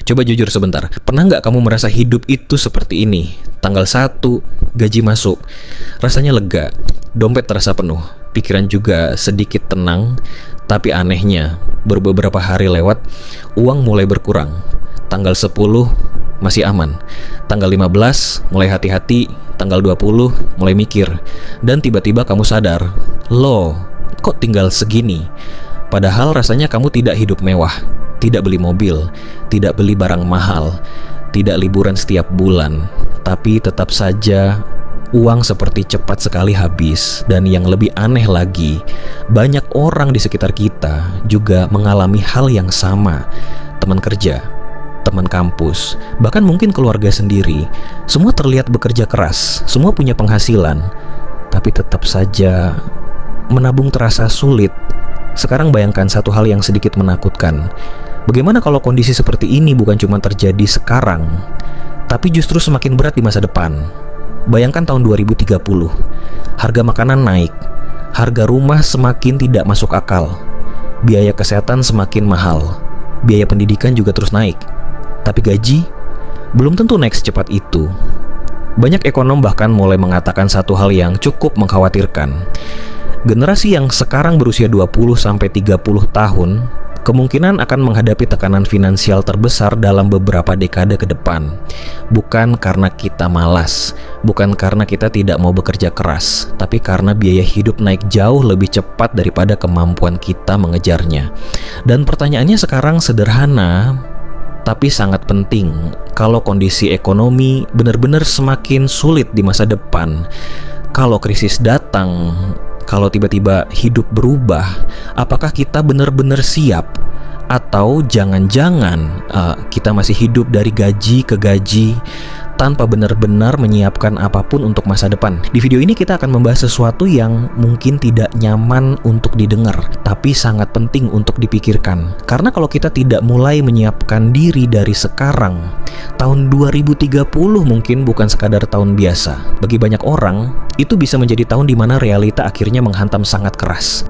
Coba jujur sebentar, pernah nggak kamu merasa hidup itu seperti ini? Tanggal 1, gaji masuk, rasanya lega, dompet terasa penuh, pikiran juga sedikit tenang. Tapi anehnya, beberapa hari lewat, uang mulai berkurang. Tanggal 10 masih aman, tanggal 15 mulai hati-hati, tanggal 20 mulai mikir. Dan tiba-tiba kamu sadar, loh, kok tinggal segini? Padahal rasanya kamu tidak hidup mewah, tidak beli mobil, tidak beli barang mahal, tidak liburan setiap bulan. Tapi tetap saja uang seperti cepat sekali habis. Dan yang lebih aneh lagi, banyak orang di sekitar kita juga mengalami hal yang sama. Teman kerja, teman kampus, bahkan mungkin keluarga sendiri. Semua terlihat bekerja keras, semua punya penghasilan, tapi tetap saja menabung terasa sulit. Sekarang bayangkan satu hal yang sedikit menakutkan. Bagaimana kalau kondisi seperti ini bukan cuma terjadi sekarang, tapi justru semakin berat di masa depan? Bayangkan tahun 2030, harga makanan naik, harga rumah semakin tidak masuk akal, biaya kesehatan semakin mahal, biaya pendidikan juga terus naik. Tapi gaji belum tentu naik secepat itu. Banyak ekonom bahkan mulai mengatakan satu hal yang cukup mengkhawatirkan. Generasi yang sekarang berusia 20-30 tahun kemungkinan akan menghadapi tekanan finansial terbesar dalam beberapa dekade ke depan. Bukan karena kita malas, bukan karena kita tidak mau bekerja keras, tapi karena biaya hidup naik jauh lebih cepat daripada kemampuan kita mengejarnya. Dan pertanyaannya sekarang sederhana, tapi sangat penting. Kalau kondisi ekonomi benar-benar semakin sulit di masa depan, kalau krisis datang, kalau tiba-tiba hidup berubah, apakah kita benar-benar siap? Atau jangan-jangan kita masih hidup dari gaji ke gaji tanpa benar-benar menyiapkan apapun untuk masa depan? Di video ini kita akan membahas sesuatu yang mungkin tidak nyaman untuk didengar, tapi sangat penting untuk dipikirkan. Karena kalau kita tidak mulai menyiapkan diri dari sekarang, tahun 2030 mungkin bukan sekadar tahun biasa. Bagi banyak orang, itu bisa menjadi tahun di mana realita akhirnya menghantam sangat keras.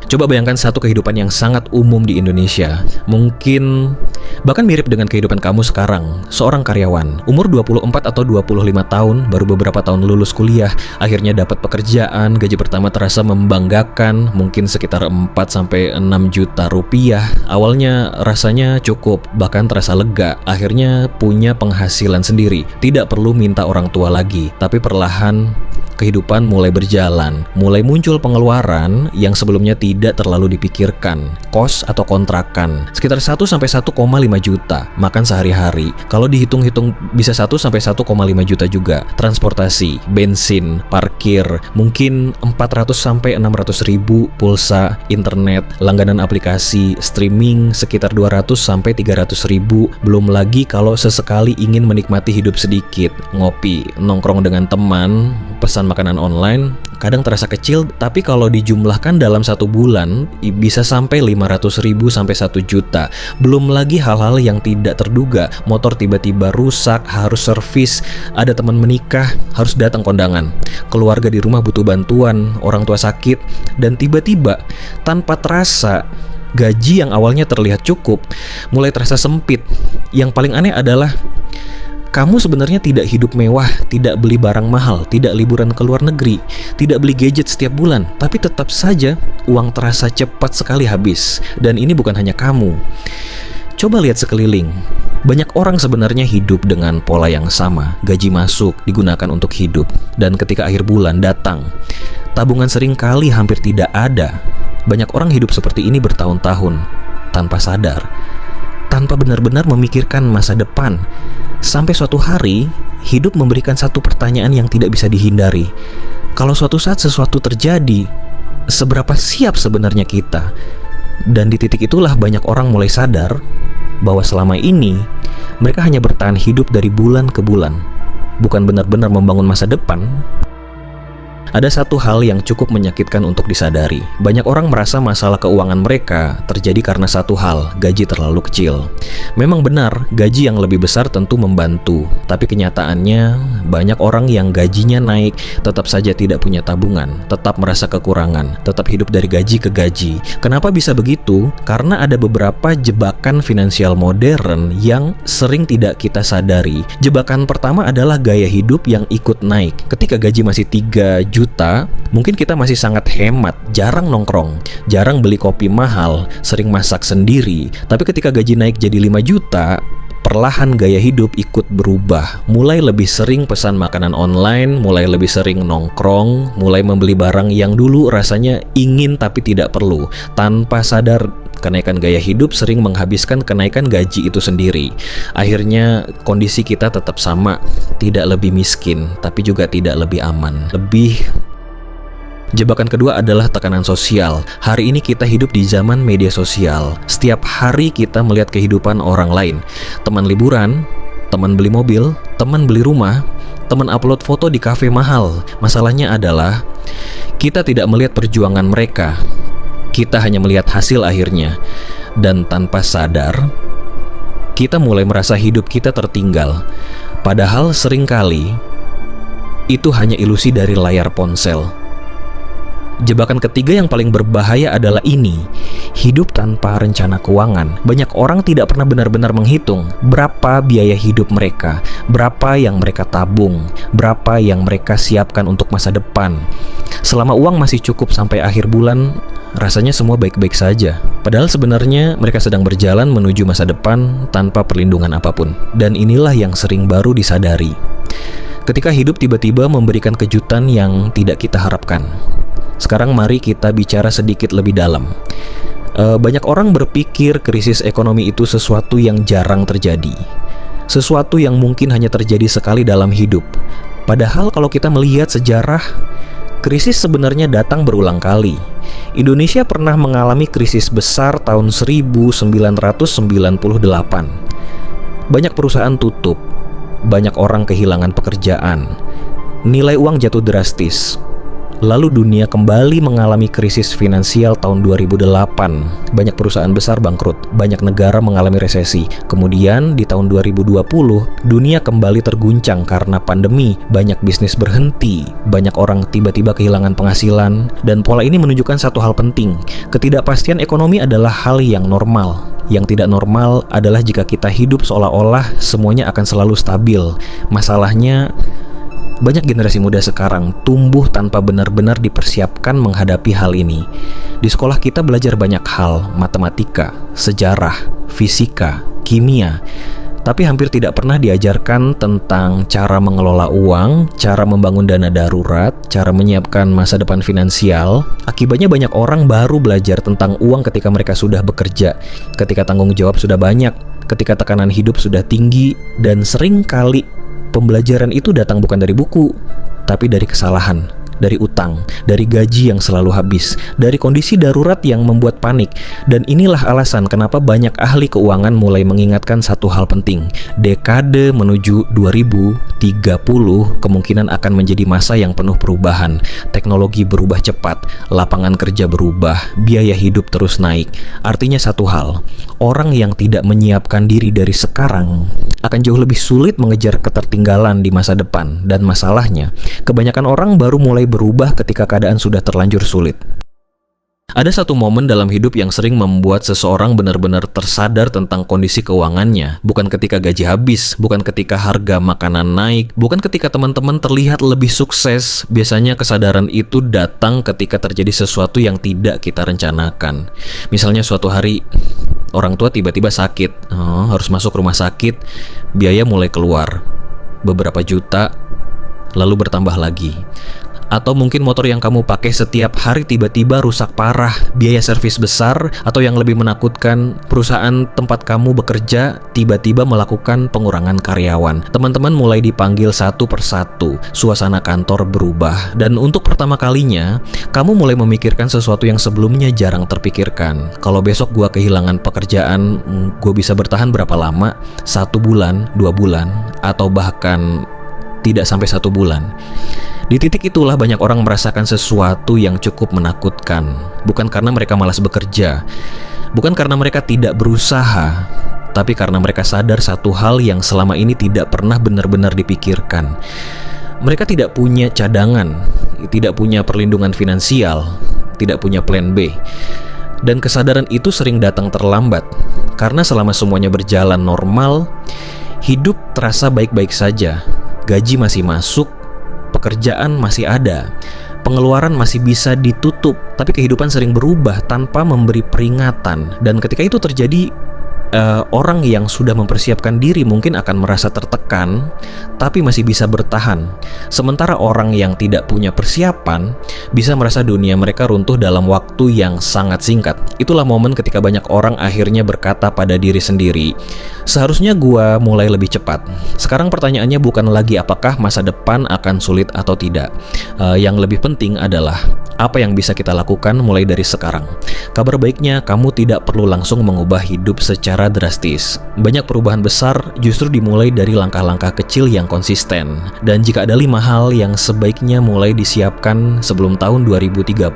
Coba bayangkan satu kehidupan yang sangat umum di Indonesia. Mungkin bahkan mirip dengan kehidupan kamu sekarang. Seorang karyawan, umur 24 atau 25 tahun, baru beberapa tahun lulus kuliah, akhirnya dapat pekerjaan, gaji pertama terasa membanggakan, mungkin sekitar 4-6 juta rupiah. Awalnya rasanya cukup, bahkan terasa lega. Akhirnya punya penghasilan sendiri, tidak perlu minta orang tua lagi. Tapi perlahan kehidupan mulai berjalan, mulai muncul pengeluaran yang sebelumnya tidak terlalu dipikirkan. Kos atau kontrakan sekitar 1-1,5 juta. Makan sehari-hari kalau dihitung-hitung bisa 1-1,5 juta juga. Transportasi, bensin, parkir, mungkin 400-600 ribu. Pulsa, internet, langganan aplikasi, streaming sekitar 200-300 ribu. Belum lagi kalau sesekali ingin menikmati hidup sedikit, ngopi, nongkrong dengan teman, pesan makanan online, kadang terasa kecil, tapi kalau dijumlahkan dalam satu bulan bisa sampai 500 ribu sampai 1 juta. Belum lagi hal-hal yang tidak terduga, motor tiba-tiba rusak, harus servis, ada teman menikah, harus datang kondangan, keluarga di rumah butuh bantuan, orang tua sakit, dan tiba-tiba tanpa terasa gaji yang awalnya terlihat cukup mulai terasa sempit. Yang paling aneh adalah kamu sebenarnya tidak hidup mewah, tidak beli barang mahal, tidak liburan ke luar negeri, tidak beli gadget setiap bulan, tapi tetap saja uang terasa cepat sekali habis. Dan ini bukan hanya kamu. Coba lihat sekeliling. Banyak orang sebenarnya hidup dengan pola yang sama. Gaji masuk, digunakan untuk hidup. Dan ketika akhir bulan datang, tabungan sering kali hampir tidak ada. Banyak orang hidup seperti ini bertahun-tahun, tanpa sadar, tanpa benar-benar memikirkan masa depan. Sampai suatu hari, hidup memberikan satu pertanyaan yang tidak bisa dihindari. Kalau suatu saat sesuatu terjadi, seberapa siap sebenarnya kita? Dan di titik itulah banyak orang mulai sadar bahwa selama ini mereka hanya bertahan hidup dari bulan ke bulan, bukan benar-benar membangun masa depan. Ada satu hal yang cukup menyakitkan untuk disadari. Banyak orang merasa masalah keuangan mereka terjadi karena satu hal, gaji terlalu kecil. Memang benar, gaji yang lebih besar tentu membantu, tapi kenyataannya banyak orang yang gajinya naik tetap saja tidak punya tabungan, tetap merasa kekurangan, tetap hidup dari gaji ke gaji. Kenapa bisa begitu? Karena ada beberapa jebakan finansial modern yang sering tidak kita sadari. Jebakan pertama adalah gaya hidup yang ikut naik. Ketika gaji masih 3 juta, mungkin kita masih sangat hemat, jarang nongkrong, jarang beli kopi mahal, sering masak sendiri. Tapi ketika gaji naik jadi 5 juta, perlahan gaya hidup ikut berubah. Mulai lebih sering pesan makanan online, mulai lebih sering nongkrong, mulai membeli barang yang dulu rasanya ingin tapi tidak perlu. Tanpa sadar, kenaikan gaya hidup sering menghabiskan kenaikan gaji itu sendiri. Akhirnya kondisi kita tetap sama, tidak lebih miskin, tapi juga tidak lebih aman. Jebakan kedua adalah tekanan sosial. Hari ini kita hidup di zaman media sosial. Setiap hari kita melihat kehidupan orang lain. Teman liburan, teman beli mobil, teman beli rumah, teman upload foto di kafe mahal. Masalahnya adalah kita tidak melihat perjuangan mereka. Kita hanya melihat hasil akhirnya. Dan tanpa sadar, kita mulai merasa hidup kita tertinggal. Padahal seringkali itu hanya ilusi dari layar ponsel. Jebakan ketiga yang paling berbahaya adalah ini, hidup tanpa rencana keuangan. Banyak orang tidak pernah benar-benar menghitung berapa biaya hidup mereka, berapa yang mereka tabung, berapa yang mereka siapkan untuk masa depan. Selama uang masih cukup sampai akhir bulan, rasanya semua baik-baik saja. Padahal sebenarnya mereka sedang berjalan menuju masa depan tanpa perlindungan apapun. Dan inilah yang sering baru disadari ketika hidup tiba-tiba memberikan kejutan yang tidak kita harapkan. Sekarang mari kita bicara sedikit lebih dalam. Banyak orang berpikir krisis ekonomi itu sesuatu yang jarang terjadi, sesuatu yang mungkin hanya terjadi sekali dalam hidup. Padahal kalau kita melihat sejarah, krisis sebenarnya datang berulang kali. Indonesia pernah mengalami krisis besar tahun 1998. Banyak perusahaan tutup, banyak orang kehilangan pekerjaan, nilai uang jatuh drastis. Lalu dunia kembali mengalami krisis finansial tahun 2008. Banyak perusahaan besar bangkrut, banyak negara mengalami resesi. Kemudian di tahun 2020, dunia kembali terguncang karena pandemi. Banyak bisnis berhenti, banyak orang tiba-tiba kehilangan penghasilan. Dan pola ini menunjukkan satu hal penting. Ketidakpastian ekonomi adalah hal yang normal. Yang tidak normal adalah jika kita hidup seolah-olah semuanya akan selalu stabil. Masalahnya, banyak generasi muda sekarang tumbuh tanpa benar-benar dipersiapkan menghadapi hal ini. Di sekolah kita belajar banyak hal, matematika, sejarah, fisika, kimia, tapi hampir tidak pernah diajarkan tentang cara mengelola uang, cara membangun dana darurat, cara menyiapkan masa depan finansial. Akibatnya banyak orang baru belajar tentang uang ketika mereka sudah bekerja, ketika tanggung jawab sudah banyak, ketika tekanan hidup sudah tinggi, dan sering kali pembelajaran itu datang bukan dari buku, tapi dari kesalahan, dari utang, dari gaji yang selalu habis, dari kondisi darurat yang membuat panik. Dan inilah alasan kenapa banyak ahli keuangan mulai mengingatkan satu hal penting. Dekade menuju 2030 kemungkinan akan menjadi masa yang penuh perubahan. Teknologi berubah cepat, lapangan kerja berubah, biaya hidup terus naik. Artinya satu hal, orang yang tidak menyiapkan diri dari sekarang akan jauh lebih sulit mengejar ketertinggalan di masa depan. Dan masalahnya, kebanyakan orang baru mulai berubah ketika keadaan sudah terlanjur sulit. Ada satu momen dalam hidup yang sering membuat seseorang benar-benar tersadar tentang kondisi keuangannya. Bukan ketika gaji habis, bukan ketika harga makanan naik, bukan ketika teman-teman terlihat lebih sukses. Biasanya kesadaran itu datang ketika terjadi sesuatu yang tidak kita rencanakan. Misalnya suatu hari orang tua tiba-tiba sakit, harus masuk rumah sakit, biaya mulai keluar, beberapa juta, lalu bertambah lagi. Atau mungkin motor yang kamu pakai setiap hari tiba-tiba rusak parah, biaya servis besar, atau yang lebih menakutkan, perusahaan tempat kamu bekerja tiba-tiba melakukan pengurangan karyawan. Teman-teman mulai dipanggil satu persatu, suasana kantor berubah, dan untuk pertama kalinya, kamu mulai memikirkan sesuatu yang sebelumnya jarang terpikirkan. Kalau besok gua kehilangan pekerjaan, gua bisa bertahan berapa lama? 1 bulan, 2 bulan, atau bahkan tidak sampai 1 bulan. Di titik itulah banyak orang merasakan sesuatu yang cukup menakutkan. Bukan karena mereka malas bekerja, bukan karena mereka tidak berusaha, tapi karena mereka sadar satu hal yang selama ini tidak pernah benar-benar dipikirkan. Mereka tidak punya cadangan, tidak punya perlindungan finansial, tidak punya plan B. Dan kesadaran itu sering datang terlambat, karena selama semuanya berjalan normal, hidup terasa baik-baik saja. Gaji masih masuk, pekerjaan masih ada, pengeluaran masih bisa ditutup, tapi kehidupan sering berubah tanpa memberi peringatan. Dan ketika itu terjadi, orang yang sudah mempersiapkan diri mungkin akan merasa tertekan, tapi masih bisa bertahan. Sementara orang yang tidak punya persiapan bisa merasa dunia mereka runtuh dalam waktu yang sangat singkat. Itulah momen ketika banyak orang akhirnya berkata pada diri sendiri, seharusnya gua mulai lebih cepat. Sekarang pertanyaannya bukan lagi apakah masa depan akan sulit atau tidak. Yang lebih penting adalah apa yang bisa kita lakukan mulai dari sekarang. Kabar baiknya, kamu tidak perlu langsung mengubah hidup secara drastis. Banyak perubahan besar justru dimulai dari langkah-langkah kecil yang konsisten. Dan jika ada 5 hal yang sebaiknya mulai disiapkan sebelum tahun 2030,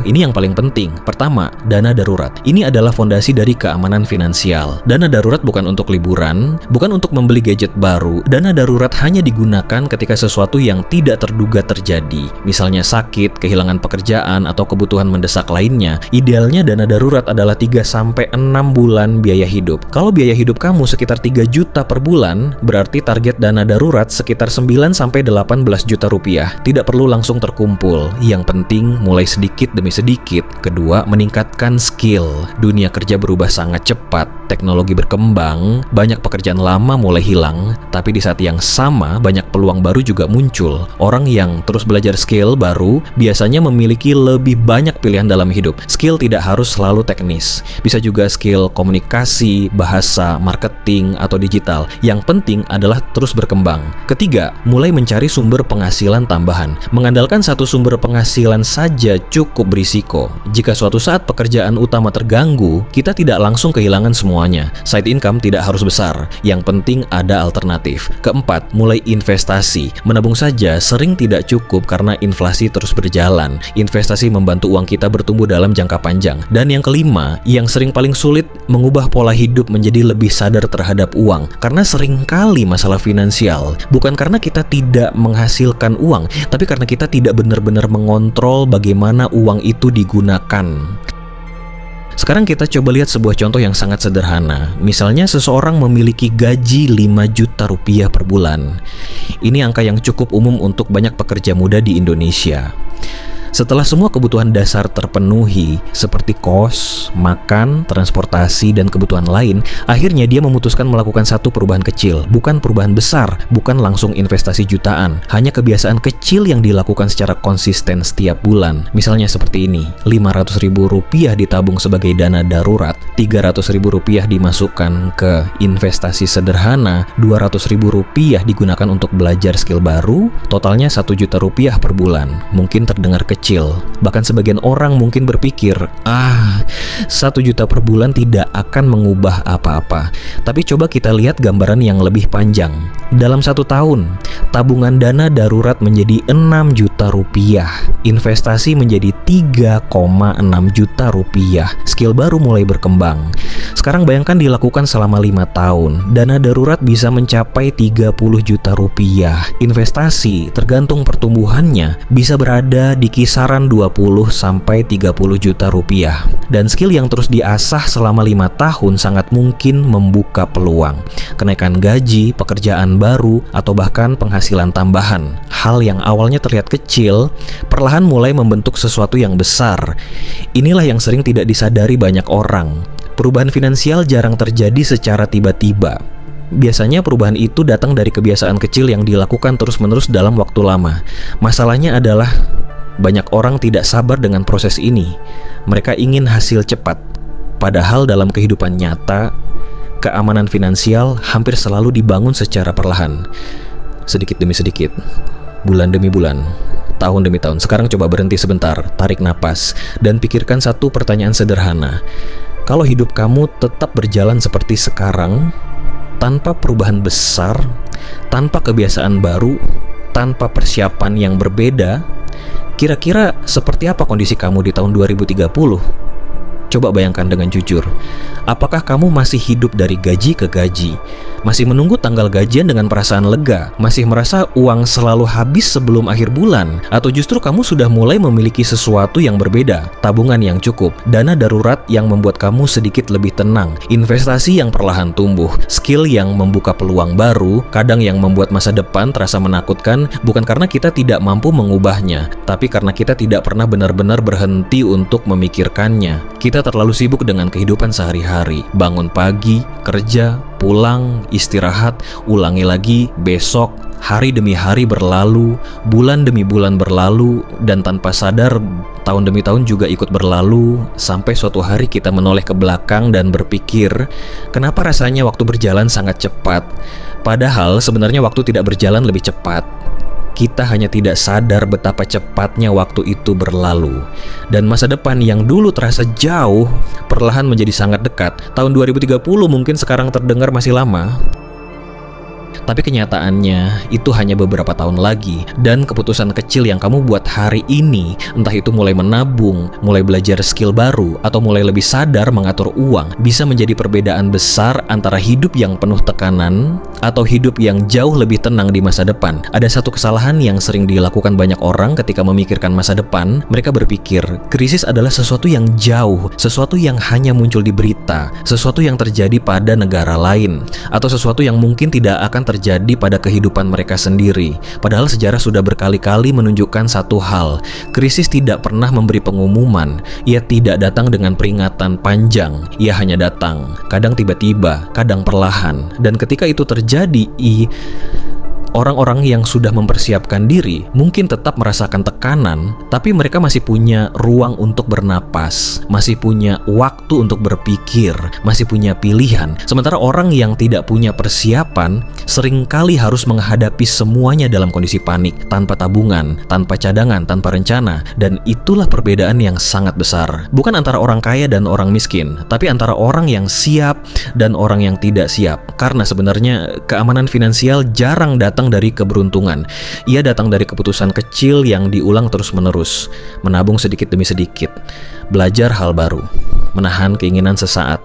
ini yang paling penting. Pertama, dana darurat. Ini adalah fondasi dari keamanan finansial. Dana darurat bukan untuk liburan, bukan untuk membeli gadget baru. Dana darurat hanya digunakan ketika sesuatu yang tidak terduga terjadi. Misalnya sakit, kehilangan pekerjaan, atau kebutuhan mendesak lainnya. Idealnya dana darurat adalah 3-6 bulan biaya hidup. Kalau biaya hidup kamu sekitar 3 juta per bulan, berarti target dana darurat sekitar 9-18 juta rupiah. Tidak perlu langsung terkumpul. Yang penting mulai sedikit demi sedikit. Kedua, meningkatkan skill. Dunia kerja berubah sangat cepat, teknologi berkembang, banyak pekerjaan lama mulai hilang, tapi di saat yang sama banyak peluang baru juga muncul. Orang yang terus belajar skill baru biasanya memiliki lebih banyak pilihan dalam hidup. Skill tidak harus selalu teknis. Bisa juga skill komunikasi, bahasa, marketing, atau digital. Yang penting adalah terus berkembang. Ketiga, mulai mencari sumber penghasilan tambahan. Mengandalkan satu sumber penghasilan saja cukup berisiko. Jika suatu saat pekerjaan utama terganggu, kita tidak langsung kehilangan semuanya. Side income tidak harus besar. Yang penting ada alternatif. Keempat, mulai investasi. Menabung saja sering tidak cukup karena inflasi terus berjalan. Investasi membantu uang kita bertumbuh dalam jangka panjang. Dan yang kelima, yang sering paling sulit, mengubah pola hidup menjadi lebih sadar terhadap uang. Karena seringkali masalah finansial bukan karena kita tidak menghasilkan uang, tapi karena kita tidak benar-benar mengontrol bagaimana uang itu digunakan. Sekarang kita coba lihat sebuah contoh yang sangat sederhana. Misalnya seseorang memiliki gaji 5 juta rupiah per bulan. Ini angka yang cukup umum untuk banyak pekerja muda di Indonesia. Setelah semua kebutuhan dasar terpenuhi, seperti kos, makan, transportasi, dan kebutuhan lain, akhirnya dia memutuskan melakukan satu perubahan kecil. Bukan perubahan besar, bukan langsung investasi jutaan. Hanya kebiasaan kecil yang dilakukan secara konsisten setiap bulan. Misalnya seperti ini, Rp500.000 ditabung sebagai dana darurat, Rp300.000 dimasukkan ke investasi sederhana, Rp200.000 digunakan untuk belajar skill baru, totalnya Rp1 juta per bulan. Mungkin terdengar kecil. Bahkan sebagian orang mungkin berpikir, 1 juta per bulan tidak akan mengubah apa-apa. Tapi coba kita lihat gambaran yang lebih panjang. Dalam 1 tahun, tabungan dana darurat menjadi 6 juta rupiah. Investasi menjadi 3,6 juta rupiah. Skill baru mulai berkembang. Sekarang bayangkan dilakukan selama 5 tahun. Dana darurat bisa mencapai 30 juta rupiah. Investasi, tergantung pertumbuhannya, bisa berada di kisaran 20-30 juta rupiah. Dan skill yang terus diasah selama 5 tahun sangat mungkin membuka peluang. Kenaikan gaji, pekerjaan baru, atau bahkan penghasilan tambahan. Hal yang awalnya terlihat kecil, perlahan mulai membentuk sesuatu yang besar. Inilah yang sering tidak disadari banyak orang. Perubahan finansial jarang terjadi secara tiba-tiba. Biasanya perubahan itu datang dari kebiasaan kecil yang dilakukan terus-menerus dalam waktu lama. Masalahnya adalah banyak orang tidak sabar dengan proses ini. Mereka ingin hasil cepat. Padahal dalam kehidupan nyata, keamanan finansial hampir selalu dibangun secara perlahan. Sedikit demi sedikit, bulan demi bulan, tahun demi tahun. Sekarang coba berhenti sebentar, tarik napas, dan pikirkan satu pertanyaan sederhana. Kalau hidup kamu tetap berjalan seperti sekarang, tanpa perubahan besar, tanpa kebiasaan baru, tanpa persiapan yang berbeda, kira-kira seperti apa kondisi kamu di tahun 2030? Coba bayangkan dengan jujur, apakah kamu masih hidup dari gaji ke gaji? Masih menunggu tanggal gajian dengan perasaan lega? Masih merasa uang selalu habis sebelum akhir bulan? Atau justru kamu sudah mulai memiliki sesuatu yang berbeda? Tabungan yang cukup, dana darurat yang membuat kamu sedikit lebih tenang, investasi yang perlahan tumbuh, skill yang membuka peluang baru, kadang yang membuat masa depan terasa menakutkan, bukan karena kita tidak mampu mengubahnya, tapi karena kita tidak pernah benar-benar berhenti untuk memikirkannya. Kita terlalu sibuk dengan kehidupan sehari-hari, bangun pagi, kerja, pulang, istirahat, ulangi lagi, besok, hari demi hari berlalu, bulan demi bulan berlalu, dan tanpa sadar tahun demi tahun juga ikut berlalu, sampai suatu hari kita menoleh ke belakang dan berpikir, kenapa rasanya waktu berjalan sangat cepat? Padahal sebenarnya waktu tidak berjalan lebih cepat. Kita hanya tidak sadar betapa cepatnya waktu itu berlalu. Dan masa depan yang dulu terasa jauh, perlahan menjadi sangat dekat. Tahun 2030 mungkin sekarang terdengar masih lama, tapi kenyataannya itu hanya beberapa tahun lagi. Dan keputusan kecil yang kamu buat hari ini, entah itu mulai menabung, mulai belajar skill baru, atau mulai lebih sadar mengatur uang, bisa menjadi perbedaan besar antara hidup yang penuh tekanan atau hidup yang jauh lebih tenang di masa depan. Ada satu kesalahan yang sering dilakukan banyak orang ketika memikirkan masa depan. Mereka berpikir krisis adalah sesuatu yang jauh, sesuatu yang hanya muncul di berita, sesuatu yang terjadi pada negara lain, atau sesuatu yang mungkin tidak akan terjadi pada kehidupan mereka sendiri. Padahal sejarah sudah berkali-kali menunjukkan satu hal, krisis tidak pernah memberi pengumuman. Ia tidak datang dengan peringatan panjang, ia hanya datang, kadang tiba-tiba, kadang perlahan. Dan ketika itu terjadi, orang-orang yang sudah mempersiapkan diri mungkin tetap merasakan tekanan, tapi mereka masih punya ruang untuk bernapas, masih punya waktu untuk berpikir, masih punya pilihan. Sementara orang yang tidak punya persiapan seringkali harus menghadapi semuanya dalam kondisi panik, tanpa tabungan, tanpa cadangan, tanpa rencana. Dan itulah perbedaan yang sangat besar. Bukan antara orang kaya dan orang miskin, tapi antara orang yang siap dan orang yang tidak siap. Karena sebenarnya keamanan finansial jarang datang dari keberuntungan. Ia datang dari keputusan kecil yang diulang terus-menerus, menabung sedikit demi sedikit, belajar hal baru, menahan keinginan sesaat,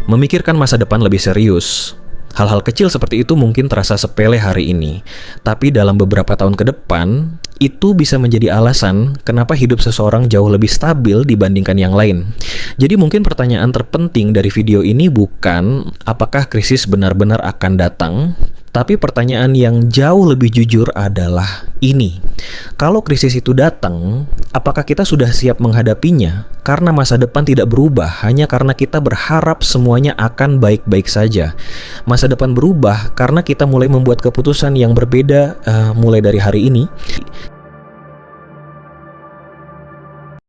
memikirkan masa depan lebih serius. Hal-hal kecil seperti itu mungkin terasa sepele hari ini, tapi dalam beberapa tahun ke depan, itu bisa menjadi alasan kenapa hidup seseorang jauh lebih stabil dibandingkan yang lain. Jadi mungkin pertanyaan terpenting dari video ini bukan apakah krisis benar-benar akan datang, tapi pertanyaan yang jauh lebih jujur adalah ini. Kalau krisis itu datang, apakah kita sudah siap menghadapinya? Karena masa depan tidak berubah hanya karena kita berharap semuanya akan baik-baik saja. Masa depan berubah karena kita mulai membuat keputusan yang berbeda mulai dari hari ini.